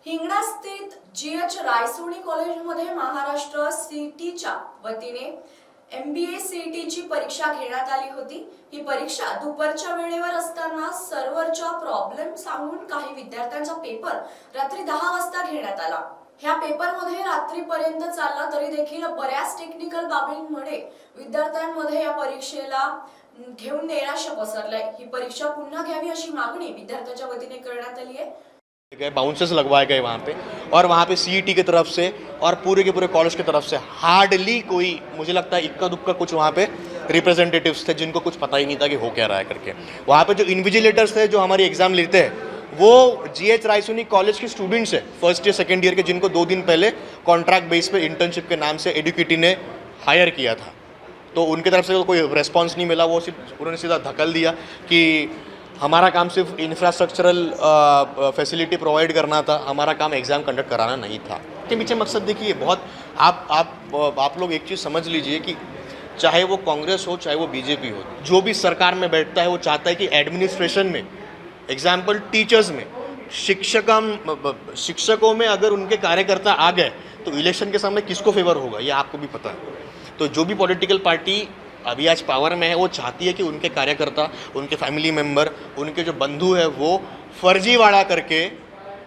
हिंगणा स्थित जीएच रायसोनी कॉलेजमध्ये महाराष्ट्र सीईटीच्या वतीने MBA सीईटीची परीक्षा घेण्यात आली होती। ही परीक्षा दुपारच्या वेळेवर असताना सर्व्हरचा प्रॉब्लेम सांगून काही विद्यार्थ्यांचा पेपर रात्री 10 वाजता घेण्यात आला। ह्या पेपरमध्ये रात्रीपर्यंत चालला तरी देखील बऱ्याच टेक्निकल बाबींमुळे विद्यार्थ्यांमध्ये या परीक्षेला घेऊन निराशा पसरलाय। ही परीक्षा पुन्हा घ्यावी अशी मागणी विद्यार्थ्यांच्या वतीने करण्यात आली आहे। गए बाउंसर्स लगवाए गए वहाँ पे, और वहाँ पे सीईटी की तरफ से और पूरे के पूरे कॉलेज की तरफ से हार्डली कोई, मुझे लगता है इक्का दुक्का कुछ वहाँ पे रिप्रेजेंटेटिव्स थे जिनको कुछ पता ही नहीं था कि हो क्या रहा है करके। वहाँ पे जो इन्विजिलेटर्स थे जो हमारी एग्जाम लेते हैं वो जीएच रायसोनी कॉलेज के स्टूडेंट्स हैं, फर्स्ट ईयर सेकेंड ईयर के, जिनको 2 दिन पहले कॉन्ट्रैक्ट बेस पे इंटर्नशिप के नाम से एडुकेटी ने हायर किया था। तो उनकी तरफ से कोई रिस्पॉन्स नहीं मिला, वो उन्होंने सीधा धकल दिया कि हमारा काम सिर्फ इंफ्रास्ट्रक्चरल फैसिलिटी प्रोवाइड करना था, हमारा काम एग्ज़ाम कंडक्ट कराना नहीं था। के पीछे मकसद देखिए, बहुत आप लोग एक चीज़ समझ लीजिए कि चाहे वो कांग्रेस हो चाहे वो बीजेपी हो, जो भी सरकार में बैठता है वो चाहता है कि एडमिनिस्ट्रेशन में, एग्जाम्पल टीचर्स में, शिक्षकों में अगर उनके कार्यकर्ता आ गए तो इलेक्शन के सामने किसको फेवर होगा ये आपको भी पता है। तो जो भी पॉलिटिकल पार्टी अभी आज पावर में है वो चाहती है कि उनके कार्यकर्ता, उनके फैमिली मेम्बर, उनके जो बंधु है वो फर्जीवाड़ा करके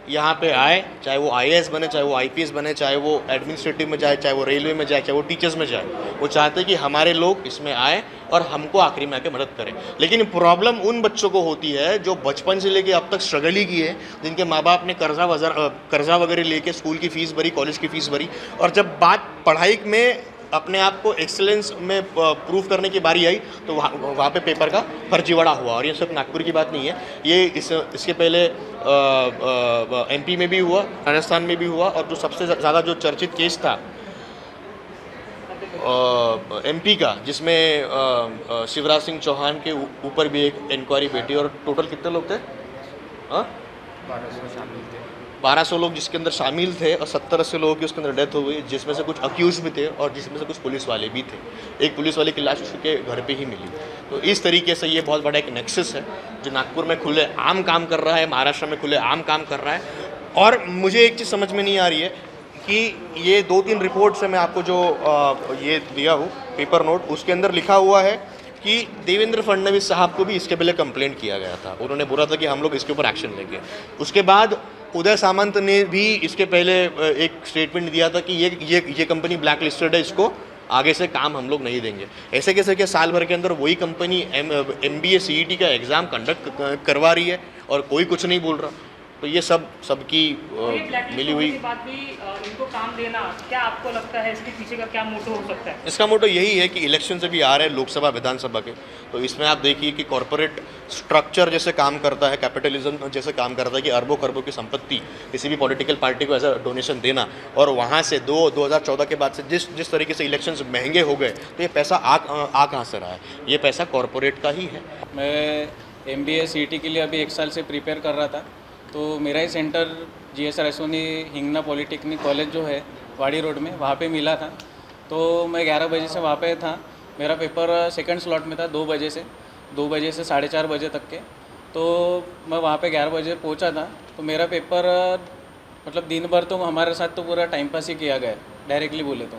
यहाँ पे आए, चाहे वो IAS बने, चाहे वो IPS बने, चाहे वो एडमिनिस्ट्रेटिव में जाए, चाहे वो रेलवे में जाए, चाहे वो टीचर्स में जाए। वो चाहते हैं कि हमारे लोग इसमें आए और हमको आखिरी में आके मदद करें। लेकिन प्रॉब्लम उन बच्चों को होती है जो बचपन से लेके अब तक स्ट्रगल ही की है, जिनके माँ बाप ने कर्जा वगैरह लेके स्कूल की फ़ीस भरी, कॉलेज की फ़ीस भरी, और जब बात पढ़ाई में अपने आप को एक्सेलेंस में प्रूव करने की बारी आई तो वहाँ पे पेपर का फर्जीवाड़ा हुआ। और ये सिर्फ नागपुर की बात नहीं है, ये इसके पहले MP में भी हुआ, राजस्थान में भी हुआ, और जो सबसे ज़्यादा जो चर्चित केस था MP का, जिसमें शिवराज सिंह चौहान के ऊपर भी एक इंक्वायरी बैठी, और टोटल कितने लोग थे? 1200 लोग जिसके अंदर शामिल थे, और 70-80 लोगों की उसके अंदर डेथ हो गई, जिसमें से कुछ अक्यूज भी थे और जिसमें से कुछ पुलिस वाले भी थे। एक पुलिस वाले की लाश उसके घर पे ही मिली। तो इस तरीके से ये बहुत बड़ा एक नेक्सस है जो नागपुर में खुले आम काम कर रहा है, महाराष्ट्र में खुले आम काम कर रहा है। और मुझे एक चीज़ समझ में नहीं आ रही है कि ये 2-3 रिपोर्ट से मैं आपको जो ये दिया हूँ पेपर नोट, उसके अंदर लिखा हुआ है कि देवेंद्र फडणवीस साहब को भी इसके पहले कंप्लेंट किया गया था। उन्होंने बोला था कि हम लोग इसके ऊपर एक्शन लेंगे। उसके बाद उदय सामंत ने भी इसके पहले एक स्टेटमेंट दिया था कि ये कंपनी ब्लैक लिस्टेड है, इसको आगे से काम हम लोग नहीं देंगे। ऐसे कैसे कि साल भर के अंदर वही कंपनी MBA CET का एग्ज़ाम कंडक्ट करवा रही है और कोई कुछ नहीं बोल रहा। तो ये सबकी मिली हुई बात भी इनको काम देना, क्या आपको लगता है इसके पीछे का क्या मोटो हो सकता है? इसका मोटो यही है कि इलेक्शन से भी आ रहे हैं लोकसभा विधानसभा के, तो इसमें आप देखिए कि कॉरपोरेट स्ट्रक्चर जैसे काम करता है, कैपिटलिज्म जैसे काम करता है कि अरबों खरबों की संपत्ति किसी भी पॉलिटिकल पार्टी को एज अ डोनेशन देना, और वहाँ से 2014 के बाद से जिस तरीके से इलेक्शंस महंगे हो गए, तो ये पैसा आ कहाँ से रहा है? ये पैसा कॉरपोरेट का ही है। मैं MBA CET के लिए अभी 1 साल से प्रिपेयर कर रहा था, तो मेरा ही centre GS Raisoni Hingna polytechnic college जो है वाड़ी रोड में, वहाँ पे मिला था। तो मैं 11 बजे से वहाँ पे था। मेरा पेपर सेकंड स्लॉट में था 2 बजे से 4:30 बजे तक के। तो मैं वहाँ पे 11 बजे पहुँचा था। तो मेरा पेपर मतलब दिन भर तो हमारे साथ तो पूरा टाइम पास ही किया गया, डायरेक्टली बोले तो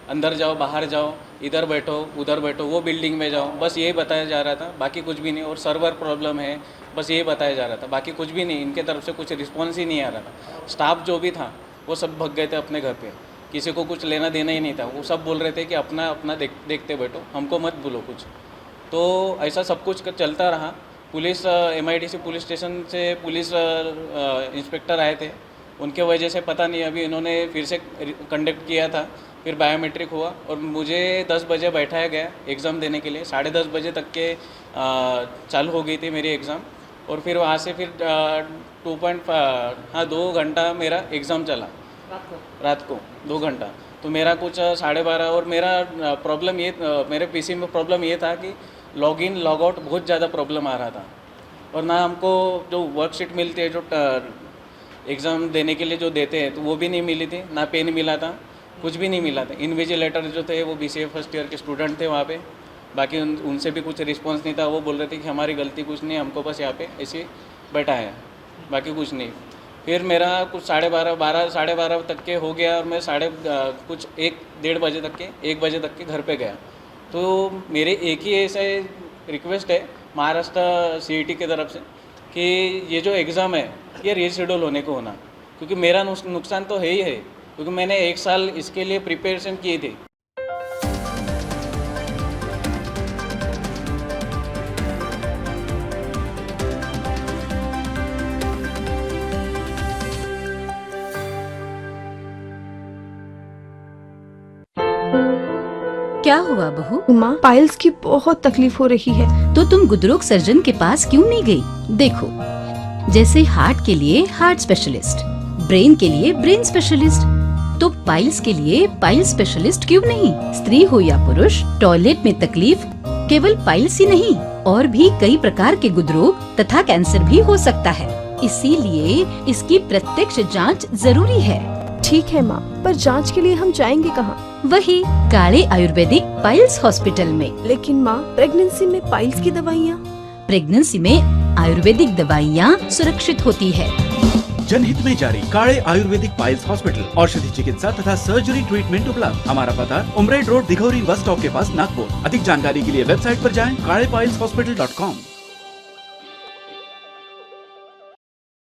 अंदर जाओ, बाहर जाओ, इधर बैठो, उधर बैठो, वो बिल्डिंग में जाओ, बस यही बताया जा रहा था, बाकी कुछ भी नहीं। और सर्वर प्रॉब्लम है, बस यही बताया जा रहा था, बाकी कुछ भी नहीं। इनके तरफ से कुछ रिस्पॉन्स ही नहीं आ रहा था। स्टाफ जो भी था वो सब भग गए थे अपने घर पे, किसी को कुछ लेना देना ही नहीं था। वो सब बोल रहे थे कि अपना अपना देखते बैठो, हमको मत बोलो कुछ। तो ऐसा सब कुछ चलता रहा। पुलिस MIDC पुलिस स्टेशन से पुलिस इंस्पेक्टर आए थे, उनके वजह से पता नहीं अभी इन्होंने फिर से कंडक्ट किया था, फिर बायोमेट्रिक हुआ और मुझे 10 बजे बैठाया गया एग्ज़ाम देने के लिए। 10:30 बजे तक के चालू हो गई थी मेरी एग्ज़ाम, और फिर वहाँ से फिर 2 घंटा मेरा एग्ज़ाम चला रात को 2 घंटा। तो मेरा कुछ 12:30, और मेरा प्रॉब्लम ये, मेरे PC में प्रॉब्लम ये था कि लॉगिन लॉगआउट बहुत ज़्यादा प्रॉब्लम आ रहा था, और ना हमको जो वर्कशीट मिलती है, जो एग्ज़ाम देने के लिए जो देते हैं तो वो भी नहीं मिली थी, ना पेन मिला था, कुछ भी नहीं मिला था। इन्विजिलेटर जो थे वो BCA फर्स्ट ईयर के स्टूडेंट थे वहाँ पे, बाकी उनसे भी कुछ रिस्पॉन्स नहीं था। वो बोल रहे थे कि हमारी गलती कुछ नहीं, हमको बस यहाँ पे ऐसे बैठा है, बाकी कुछ नहीं। फिर मेरा कुछ 12:30 तक के हो गया और मैं 1 बजे तक के घर पे गया। तो मेरे एक ही ऐसा रिक्वेस्ट है महाराष्ट्र CET की तरफ से कि ये जो एग्ज़ाम है ये रीशेड्यूल होने को होना, क्योंकि मेरा नुकसान तो है ही है, क्योंकि मैंने 1 साल इसके लिए प्रिपरेशन की थी। क्या हुआ बहू? माँ, पाइल्स की बहुत तकलीफ हो रही है। तो तुम गुदरोग सर्जन के पास क्यों नहीं गई? देखो, जैसे हार्ट के लिए हार्ट स्पेशलिस्ट, ब्रेन के लिए ब्रेन स्पेशलिस्ट, तो पाइल्स के लिए पाइल स्पेशलिस्ट क्यों नहीं? स्त्री हो या पुरुष, टॉयलेट में तकलीफ केवल पाइल्स ही नहीं, और भी कई प्रकार के गुदरोग तथा कैंसर भी हो सकता है। इसीलिए इसकी प्रत्यक्ष जांच जरूरी है। ठीक है माँ, पर जांच के लिए हम जाएंगे कहाँ? वही काले आयुर्वेदिक पाइल्स हॉस्पिटल में। लेकिन माँ, प्रेगनेंसी में पाइल्स की दवाइयाँ? प्रेगनेंसी में आयुर्वेदिक दवाइयाँ सुरक्षित होती है। जनहित में जारी काले आयुर्वेदिक पाइल्स हॉस्पिटल, औषधि चिकित्सा तथा सर्जरी ट्रीटमेंट उपलब्ध। हमारा पता उमरेड रोड, दिघौरी बस स्टॉप के पास, नागपुर। अधिक जानकारी के लिए वेबसाइट पर जाएं kalepileshhospital.com।